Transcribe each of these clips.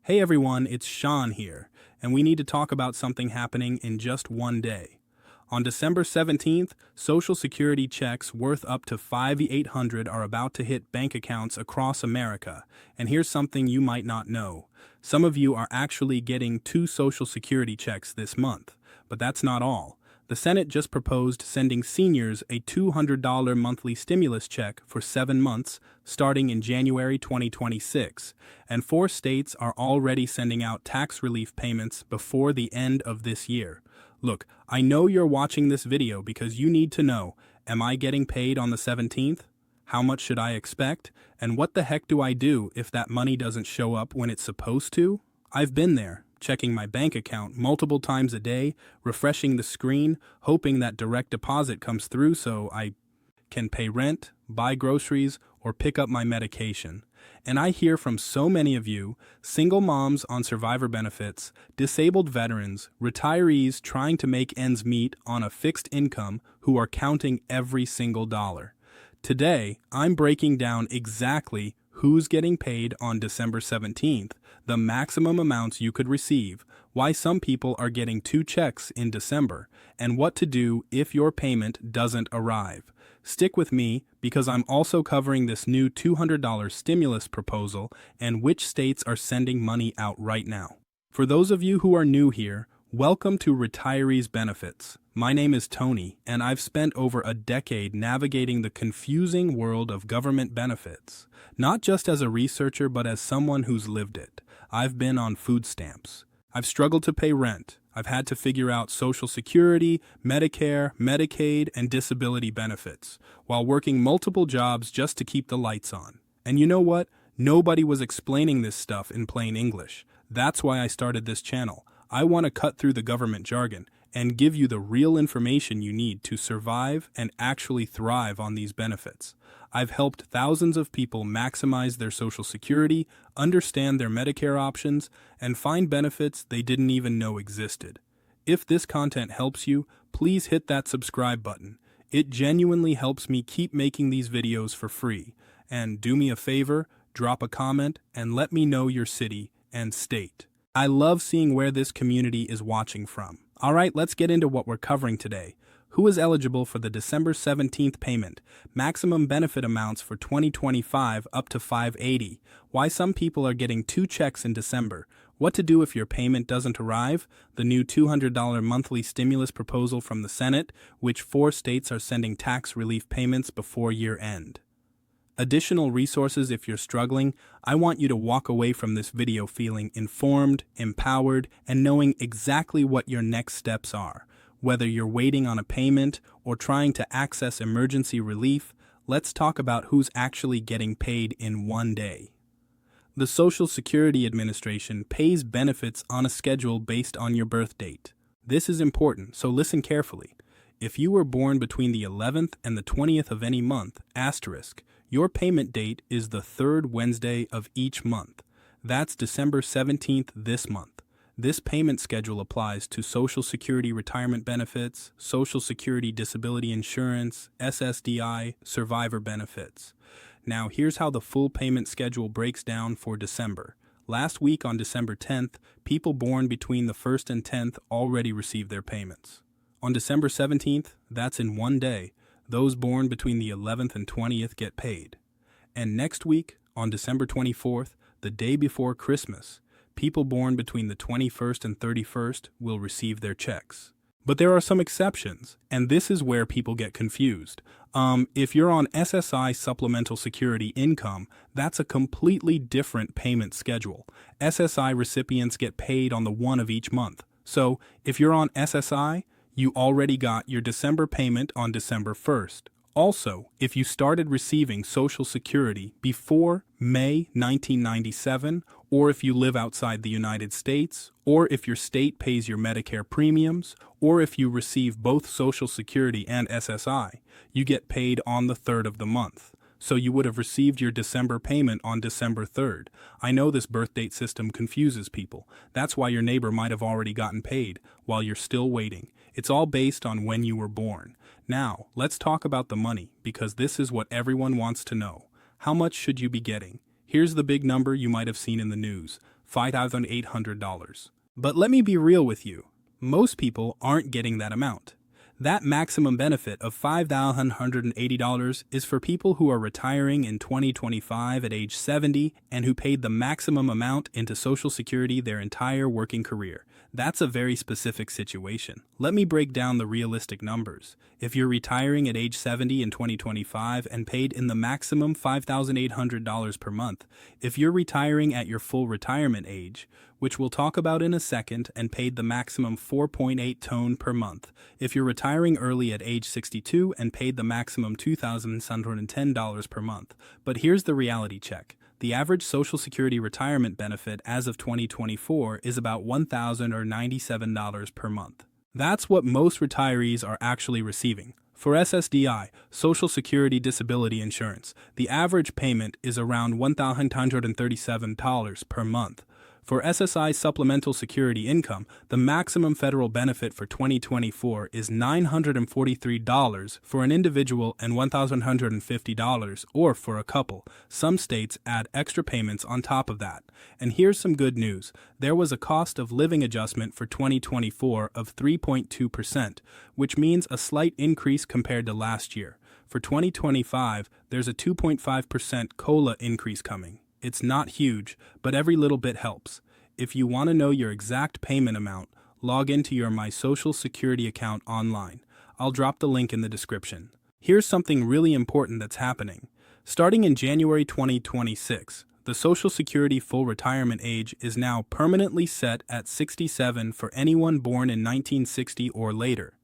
Hey everyone, it's Sean here, and we need to talk about something happening in just one day. On December 17th, Social Security checks worth up to $5,800 are about to hit bank accounts across America, and here's something you might not know. Some of you are actually getting 2 Social Security checks this month, but that's not all. The Senate just proposed sending seniors a $200 monthly stimulus check for 7 months, starting in January 2026, and 4 states are already sending out tax relief payments before the end of this year. Look, I know you're watching this video because you need to know, am I getting paid on the 17th? How much should I expect? And what the heck do I do if that money doesn't show up when it's supposed to? I've been there, checking my bank account multiple times a day, refreshing the screen, hoping that direct deposit comes through so I can pay rent, buy groceries, or pick up my medication. And I hear from so many of you, single moms on survivor benefits, disabled veterans, retirees trying to make ends meet on a fixed income who are counting every single dollar. Today, I'm breaking down exactly who's getting paid on December 17th, the maximum amounts you could receive, why some people are getting 2 checks in December, and what to do if your payment doesn't arrive. Stick with me because I'm also covering this new $200 stimulus proposal and which states are sending money out right now. For those of you who are new here, welcome to Retirees Benefits. My name is Tony, and I've spent over a decade navigating the confusing world of government benefits, not just as a researcher but as someone who's lived it. I've been on food stamps. I've struggled to pay rent. I've had to figure out Social Security, Medicare, Medicaid, and disability benefits, while working multiple jobs just to keep the lights on. And you know what? Nobody was explaining this stuff in plain English. That's why I started this channel. I want to cut through the government jargon and give you the real information you need to survive and actually thrive on these benefits. I've helped thousands of people maximize their Social Security, understand their Medicare options, and find benefits they didn't even know existed. If this content helps you, please hit that subscribe button. It genuinely helps me keep making these videos for free. And do me a favor, drop a comment, and let me know your city and state. I love seeing where this community is watching from. Alright, let's get into what we're covering today. Who is eligible for the December 17th payment? Maximum benefit amounts for 2025 up to $580. Why some people are getting 2 checks in December. What to do if your payment doesn't arrive? The new $200 monthly stimulus proposal from the Senate, which 4 states are sending tax relief payments before year end. Additional resources if you're struggling. I want you to walk away from this video feeling informed, empowered, and knowing exactly what your next steps are. Whether you're waiting on a payment or trying to access emergency relief, let's talk about who's actually getting paid in one day. The Social Security Administration pays benefits on a schedule based on your birth date. This is important, so listen carefully. If you were born between the 11th and the 20th of any month, your payment date is the 3rd Wednesday of each month. That's December 17th this month. This payment schedule applies to Social Security retirement benefits, Social Security disability insurance, SSDI, survivor benefits. Now here's how the full payment schedule breaks down for December. Last week on December 10th, people born between the 1st and 10th already received their payments. On December 17th, that's in one day, those born between the 11th and 20th get paid. And next week, on December 24th, the day before Christmas, people born between the 21st and 31st will receive their checks. But there are some exceptions, and this is where people get confused. If you're on SSI Supplemental Security Income, that's a completely different payment schedule. SSI recipients get paid on the 1 of each month. So, if you're on SSI, you already got your December payment on December 1st. Also, if you started receiving Social Security before May 1997, or if you live outside the United States, or if your state pays your Medicare premiums, or if you receive both Social Security and SSI, you get paid on the 3rd of the month. So you would have received your December payment on December 3rd. I know this birth date system confuses people. That's why your neighbor might have already gotten paid while you're still waiting. It's all based on when you were born. Now, let's talk about the money, because this is what everyone wants to know. How much should you be getting? Here's the big number you might have seen in the news. $5,800. But let me be real with you. Most people aren't getting that amount. That maximum benefit of $5,180 is for people who are retiring in 2025 at age 70 and who paid the maximum amount into Social Security their entire working career. That's a very specific situation. Let me break down the realistic numbers. If you're retiring at age 70 in 2025 and paid in the maximum $5,800 per month, if you're retiring at your full retirement age, which we'll talk about in a second, and paid the maximum 4.8 tone per month, if you're retiring early at age 62 and paid the maximum $2,710 per month. But here's the reality check. The average Social Security retirement benefit as of 2024 is about $1,097 per month. That's what most retirees are actually receiving. For SSDI, Social Security Disability Insurance, the average payment is around $1,937 per month. For SSI Supplemental Security Income, the maximum federal benefit for 2024 is $943 for an individual and $1,150 or for a couple. Some states add extra payments on top of that. And here's some good news. There was a cost of living adjustment for 2024 of 3.2%, which means a slight increase compared to last year. For 2025, there's a 2.5% COLA increase coming. It's not huge, but every little bit helps. If you want to know your exact payment amount, log into your My Social Security account online. I'll drop the link in the description. Here's something really important that's happening. Starting in January 2026, the Social Security full retirement age is now permanently set at 67 for anyone born in 1960 or later.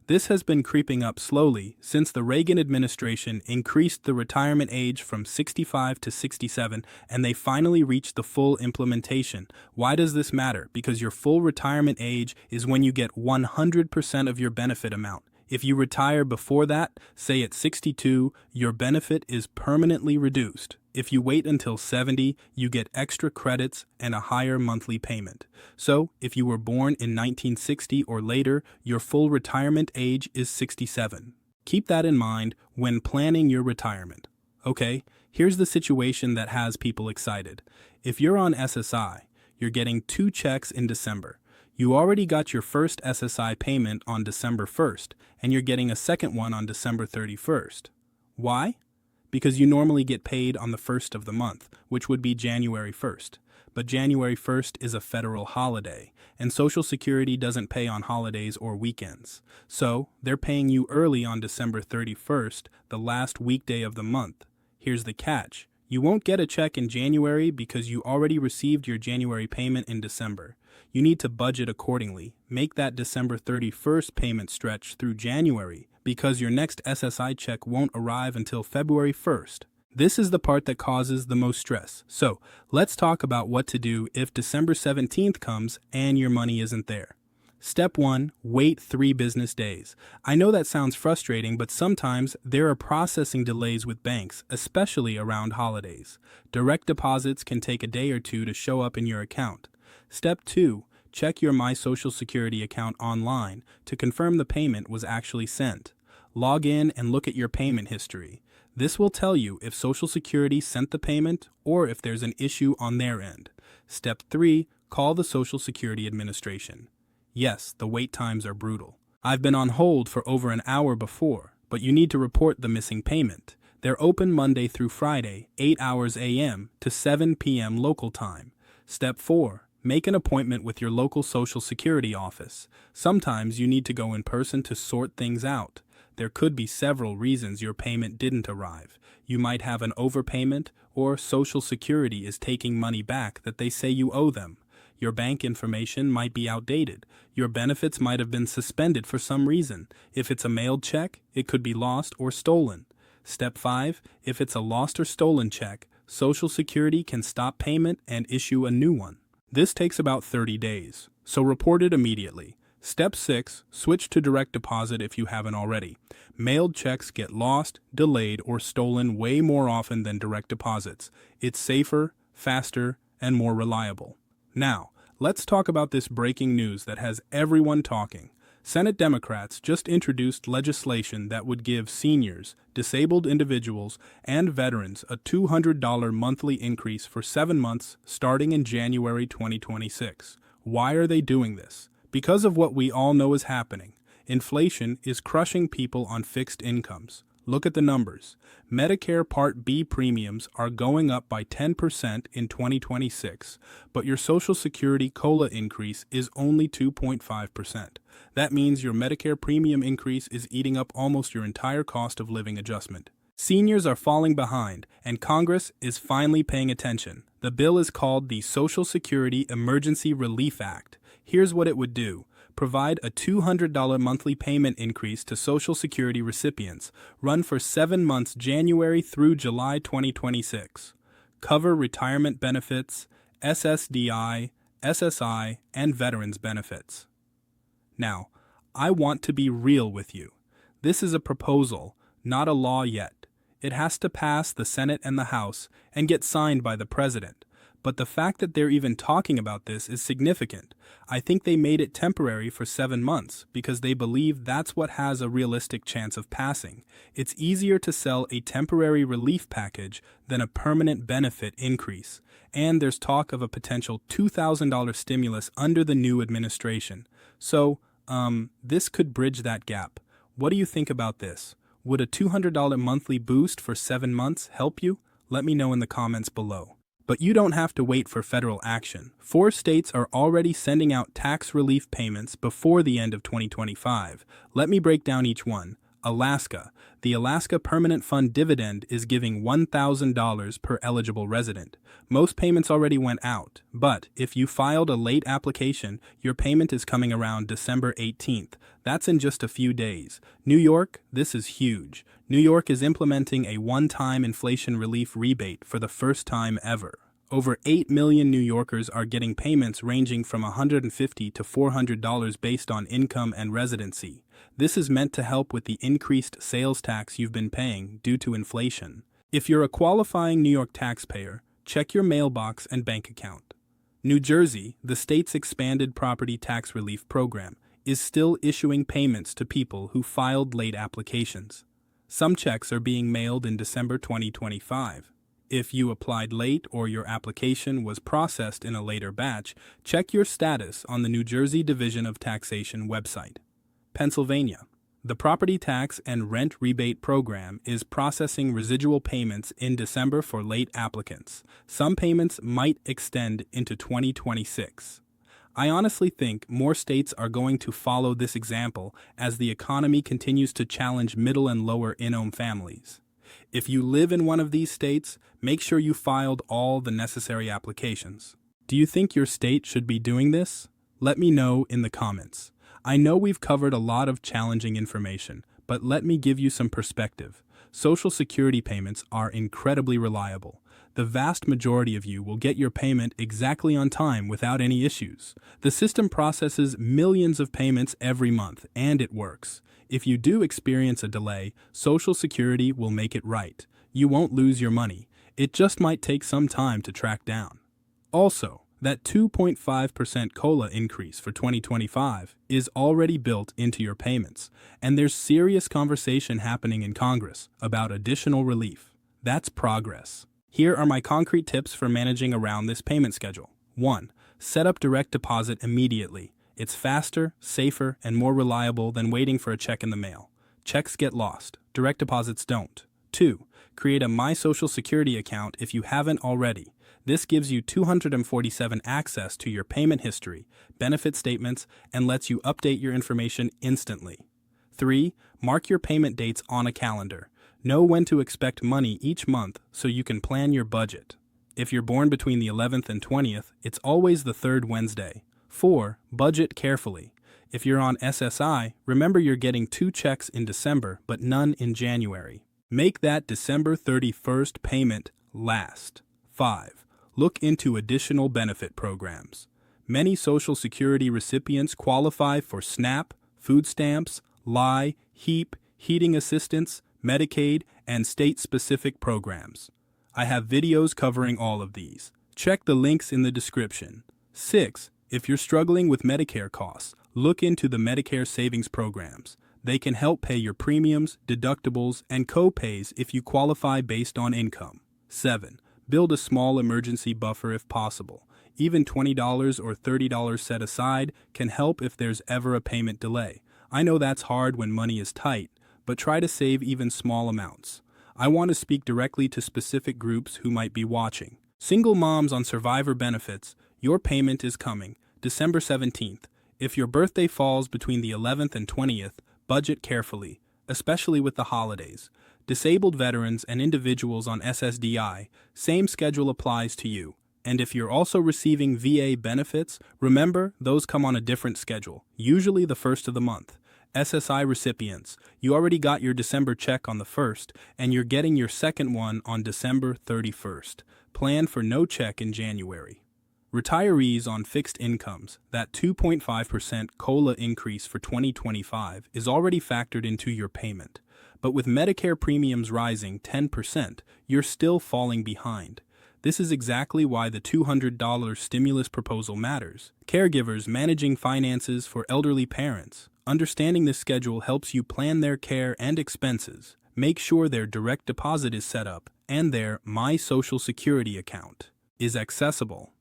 This has been creeping up slowly since the Reagan administration increased the retirement age from 65 to 67 and they finally reached the full implementation. Why does this matter? Because your full retirement age is when you get 100% of your benefit amount. If you retire before that, say at 62, your benefit is permanently reduced. If you wait until 70, you get extra credits and a higher monthly payment. So, if you were born in 1960 or later, your full retirement age is 67. Keep that in mind when planning your retirement. Okay, here's the situation that has people excited. If you're on SSI, you're getting 2 checks in December. You already got your first SSI payment on December 1st, and you're getting a second one on December 31st. Why? Because you normally get paid on the first of the month, which would be January 1st. But January 1st is a federal holiday, and Social Security doesn't pay on holidays or weekends. So, they're paying you early on December 31st, the last weekday of the month. Here's the catch. You won't get a check in January because you already received your January payment in December. You need to budget accordingly. Make that December 31st payment stretch through January because your next SSI check won't arrive until February 1st. This is the part that causes the most stress. So, let's talk about what to do if December 17th comes and your money isn't there. Step 1. Wait 3 business days. I know that sounds frustrating, but sometimes there are processing delays with banks, especially around holidays. Direct deposits can take a day or 2 to show up in your account. Step 2. Check your My Social Security account online to confirm the payment was actually sent. Log in and look at your payment history. This will tell you if Social Security sent the payment or if there's an issue on their end. Step 3. Call the Social Security Administration. Yes, the wait times are brutal. I've been on hold for over an hour before, but you need to report the missing payment. They're open Monday through Friday, 8 hours a.m. to 7 p.m. local time. Step 4. Make an appointment with your local Social Security office. Sometimes you need to go in person to sort things out. There could be several reasons your payment didn't arrive. You might have an overpayment, or Social Security is taking money back that they say you owe them. Your bank information might be outdated. Your benefits might have been suspended for some reason. If it's a mailed check, it could be lost or stolen. Step 5. If it's a lost or stolen check, Social Security can stop payment and issue a new one. This takes about 30 days, so report it immediately. Step 6. Switch to direct deposit if you haven't already. Mailed checks get lost, delayed, or stolen way more often than direct deposits. It's safer, faster, and more reliable. Now, let's talk about this breaking news that has everyone talking. Senate Democrats just introduced legislation that would give seniors, disabled individuals, and veterans a $200 monthly increase for 7 months starting in January 2026. Why are they doing this? Because of what we all know is happening. Inflation is crushing people on fixed incomes. Look at the numbers. Medicare Part B premiums are going up by 10% in 2026, but your Social Security COLA increase is only 2.5%. That means your Medicare premium increase is eating up almost your entire cost of living adjustment. Seniors are falling behind, and Congress is finally paying attention. The bill is called the Social Security Emergency Relief Act. Here's what it would do. Provide a $200 monthly payment increase to Social Security recipients, run for 7 months January through July 2026. Cover retirement benefits, SSDI, SSI, and veterans benefits. Now, I want to be real with you. This is a proposal, not a law yet. It has to pass the Senate and the House and get signed by the President. But the fact that they're even talking about this is significant. I think they made it temporary for 7 months because they believe that's what has a realistic chance of passing. It's easier to sell a temporary relief package than a permanent benefit increase. And there's talk of a potential $2,000 stimulus under the new administration. So, this could bridge that gap. What do you think about this? Would a $200 monthly boost for 7 months help you? Let me know in the comments below. But you don't have to wait for federal action. 4 states are already sending out tax relief payments before the end of 2025. Let me break down each one. Alaska. The Alaska Permanent Fund dividend is giving $1,000 per eligible resident. Most payments already went out, but if you filed a late application, your payment is coming around December 18th. That's in just a few days. New York, this is huge. New York is implementing a one-time inflation relief rebate for the first time ever. Over 8 million New Yorkers are getting payments ranging from $150 to $400 based on income and residency. This is meant to help with the increased sales tax you've been paying due to inflation. If you're a qualifying New York taxpayer, check your mailbox and bank account. New Jersey, the state's expanded property tax relief program, is still issuing payments to people who filed late applications. Some checks are being mailed in December 2025. If you applied late or your application was processed in a later batch, check your status on the New Jersey Division of Taxation website. Pennsylvania. The Property Tax and Rent Rebate Program is processing residual payments in December for late applicants. Some payments might extend into 2026. I honestly think more states are going to follow this example as the economy continues to challenge middle and lower income families. If you live in one of these states, make sure you filed all the necessary applications. Do you think your state should be doing this? Let me know in the comments. I know we've covered a lot of challenging information, but let me give you some perspective. Social Security payments are incredibly reliable. The vast majority of you will get your payment exactly on time without any issues. The system processes millions of payments every month, and it works. If you do experience a delay, Social Security will make it right. You won't lose your money. It just might take some time to track down. Also, that 2.5% COLA increase for 2025 is already built into your payments, and there's serious conversation happening in Congress about additional relief. That's progress. Here are my concrete tips for managing around this payment schedule. 1. Set up direct deposit immediately. It's faster, safer, and more reliable than waiting for a check in the mail. Checks get lost. Direct deposits don't. 2. Create a My Social Security account if you haven't already. This gives you 247 access to your payment history, benefit statements, and lets you update your information instantly. 3. Mark your payment dates on a calendar. Know when to expect money each month so you can plan your budget. If you're born between the 11th and 20th, it's always the third Wednesday. 4. Budget carefully. If you're on SSI, remember you're getting 2 checks in December but none in January. Make that December 31st payment last. 5. Look into additional benefit programs. Many Social Security recipients qualify for SNAP, food stamps, LI, HEAP, heating assistance, Medicaid, and state-specific programs. I have videos covering all of these. Check the links in the description. 6. If you're struggling with Medicare costs, Look into the Medicare savings programs. They can help pay your premiums, deductibles, and co-pays if you qualify based on income. 7. Build a small emergency buffer if possible. Even $20 or $30 set aside can help if there's ever a payment delay. I know that's hard when money is tight, but try to save even small amounts. I want to speak directly to specific groups who might be watching. Single moms on survivor benefits, your payment is coming, December 17th. If your birthday falls between the 11th and 20th, budget carefully, especially with the holidays. Disabled veterans and individuals on SSDI, same schedule applies to you. And if you're also receiving VA benefits, remember those come on a different schedule, usually the first of the month. SSI recipients, you already got your December check on the 1st, and you're getting your second one on December 31st. Plan for no check in January. Retirees on fixed incomes, that 2.5% COLA increase for 2025 is already factored into your payment. But with Medicare premiums rising 10%, you're still falling behind. This is exactly why the $200 stimulus proposal matters. Caregivers managing finances for elderly parents. Understanding this schedule helps you plan their care and expenses. Make sure their direct deposit is set up and their My Social Security account is accessible.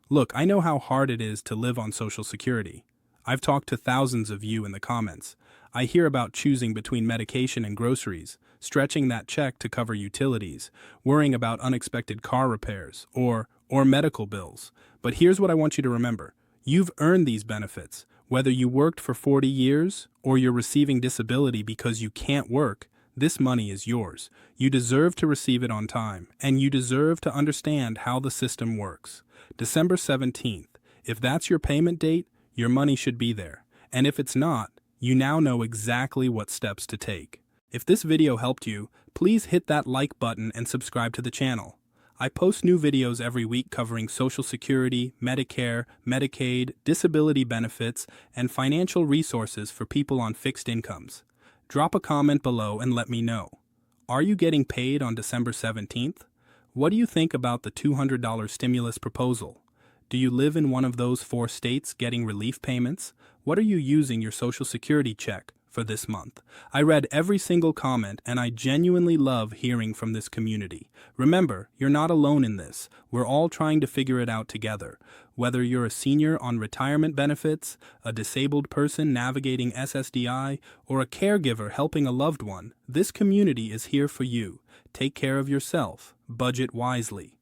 Look, I know how hard it is to live on Social Security. I've talked to thousands of you in the comments. I hear about choosing between medication and groceries, stretching that check to cover utilities, worrying about unexpected car repairs, or medical bills. But here's what I want you to remember. You've earned these benefits. Whether you worked for 40 years or you're receiving disability because you can't work, this money is yours. You deserve to receive it on time, and you deserve to understand how the system works. December 17th. If that's your payment date, your money should be there. And if it's not, you now know exactly what steps to take. If this video helped you, please hit that like button and subscribe to the channel. I post new videos every week covering Social Security, Medicare, Medicaid, disability benefits, and financial resources for people on fixed incomes. Drop a comment below and let me know. Are you getting paid on December 17th? What do you think about the $200 stimulus proposal? Do you live in one of those 4 states getting relief payments? What are you using your Social Security check for this month? I read every single comment, and I genuinely love hearing from this community. Remember, you're not alone in this. We're all trying to figure it out together. Whether you're a senior on retirement benefits, a disabled person navigating SSDI, or a caregiver helping a loved one, this community is here for you. Take care of yourself. Budget wisely.